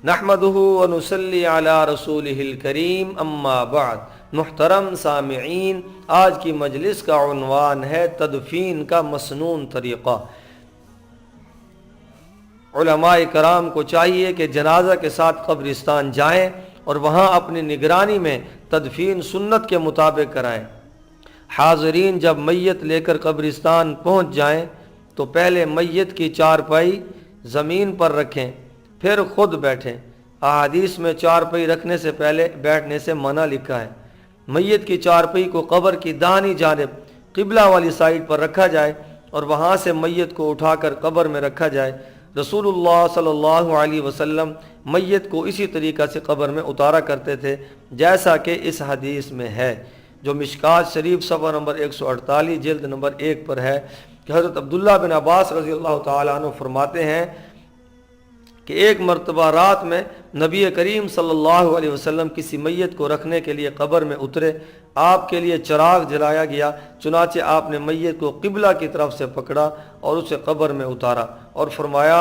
نحمدہ و نصلی علی رسولہ الکریم اما بعد۔ محترم سامعین، آج کی مجلس کا عنوان ہے تدفین کا مسنون طریقہ۔ علماء کرام کو چاہیے کہ جنازہ کے ساتھ قبرستان جائیں اور وہاں اپنی نگرانی میں تدفین سنت کے مطابق کرائیں۔ حاضرین جب میت لے کر قبرستان پہنچ جائیں تو پہلے میت کی چارپائی زمین پر رکھیں، پھر خود بیٹھیں۔ احادیث میں چارپائی رکھنے سے پہلے بیٹھنے سے منع لکھا ہے۔ میت کی چارپائی کو قبر کی داہنی جانب قبلہ والی سائیڈ پر رکھا جائے اور وہاں سے میت کو اٹھا کر قبر میں رکھا جائے۔ رسول اللہ صلی اللہ علیہ وسلم میت کو اسی طریقہ سے قبر میں اتارا کرتے تھے جیسا کہ اس حدیث میں ہے، جو مشکات شریف صفحہ نمبر 148 جلد نمبر 1 پر ہے، کہ حضرت عبداللہ بن عباس رضی اللہ تعالیٰ عنہ فرماتے ہیں کہ ایک مرتبہ رات میں نبی کریم صلی اللہ علیہ وسلم کسی میت کو رکھنے کے لیے قبر میں اترے۔ آپ کے لیے چراغ جلایا گیا، چنانچہ آپ نے میت کو قبلہ کی طرف سے پکڑا اور اسے قبر میں اتارا اور فرمایا،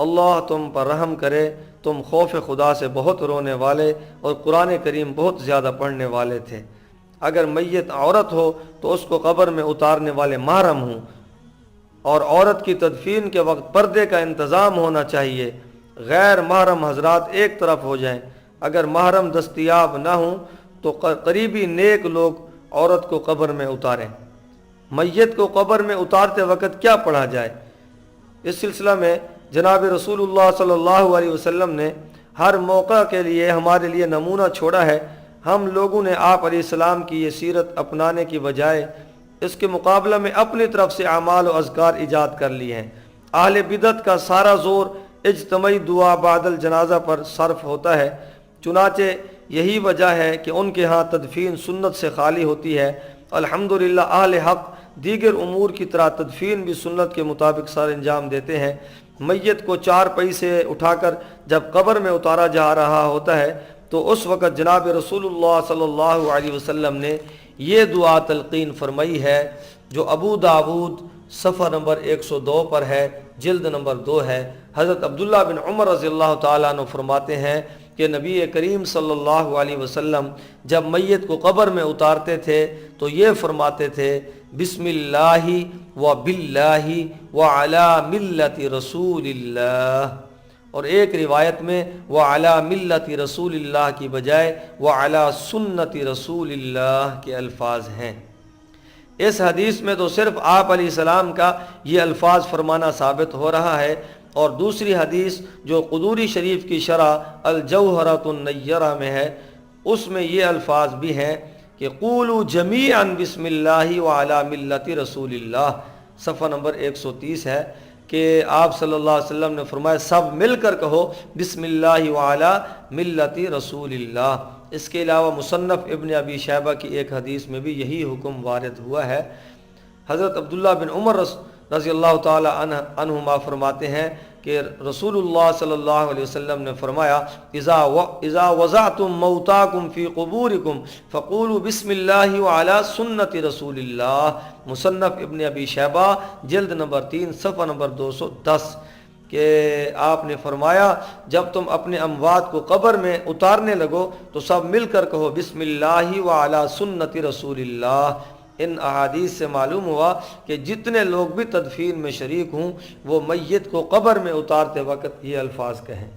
اللہ تم پر رحم کرے، تم خوف خدا سے بہت رونے والے اور قرآن کریم بہت زیادہ پڑھنے والے تھے۔ اگر میت عورت ہو تو اس کو قبر میں اتارنے والے محرم ہوں، اور عورت کی تدفین کے وقت پردے کا انتظام ہونا چاہیے۔ غیر محرم حضرات ایک طرف ہو جائیں۔ اگر محرم دستیاب نہ ہوں تو قریبی نیک لوگ عورت کو قبر میں اتاریں۔ میت کو قبر میں اتارتے وقت کیا پڑھا جائے؟ اس سلسلہ میں جناب رسول اللہ صلی اللہ علیہ وسلم نے ہر موقع کے لیے ہمارے لیے نمونہ چھوڑا ہے۔ ہم لوگوں نے آپ علیہ السلام کی یہ سیرت اپنانے کی بجائے اس کے مقابلہ میں اپنی طرف سے اعمال و اذکار ایجاد کر لی ہیں۔ اہل بدعت کا سارا زور اجتماعی دعا بعد الجنازہ پر صرف ہوتا ہے، چنانچہ یہی وجہ ہے کہ ان کے ہاں تدفین سنت سے خالی ہوتی ہے۔ الحمدللہ اہل حق دیگر امور کی طرح تدفین بھی سنت کے مطابق سر انجام دیتے ہیں۔ میت کو چارپائی سے اٹھا کر جب قبر میں اتارا جا رہا ہوتا ہے تو اس وقت جناب رسول اللہ صلی اللہ علیہ وسلم نے یہ دعا تلقین فرمائی ہے، جو ابو داود صفحہ نمبر 102 پر ہے، جلد نمبر 2 ہے۔ حضرت عبداللہ بن عمر رضی اللہ تعالیٰ عنہ فرماتے ہیں کہ نبی کریم صلی اللہ علیہ وسلم جب میت کو قبر میں اتارتے تھے تو یہ فرماتے تھے، بسم اللہ و باللہ و علی ملت رسول اللہ، اور ایک روایت میں وعلی ملت رسول اللہ کی بجائے وعلی سنت رسول اللہ کے الفاظ ہیں۔ اس حدیث میں تو صرف آپ علیہ السلام کا یہ الفاظ فرمانا ثابت ہو رہا ہے، اور دوسری حدیث جو قدوری شریف کی شرح الجوہرۃ النیرہ میں ہے، اس میں یہ الفاظ بھی ہیں کہ قولوا جمیعا بسم اللہ وعلی ملت رسول اللہ، صفحہ نمبر 130 ہے، کہ آپ صلی اللہ علیہ وسلم نے فرمایا سب مل کر کہو بسم اللہ وعلی ملت رسول اللہ۔ اس کے علاوہ مصنف ابن ابی شیبہ کی ایک حدیث میں بھی یہی حکم وارد ہوا ہے۔ حضرت عبداللہ بن عمر رضی اللہ تعالی عنہما فرماتے ہیں کہ رسول اللہ صلی اللہ علیہ وسلم نے فرمایا، اذا وضعتم موتاکم فی قبورکم فقولوا بسم اللہ وعلی سنت رسول اللہ، مصنف ابن ابی شیبہ جلد نمبر 3 صفحہ نمبر 210، کہ آپ نے فرمایا جب تم اپنے اموات کو قبر میں اتارنے لگو تو سب مل کر کہو بسم اللہ وعلی سنت رسول اللہ۔ ان احادیث سے معلوم ہوا کہ جتنے لوگ بھی تدفین میں شریک ہوں وہ میت کو قبر میں اتارتے وقت یہ الفاظ کہیں۔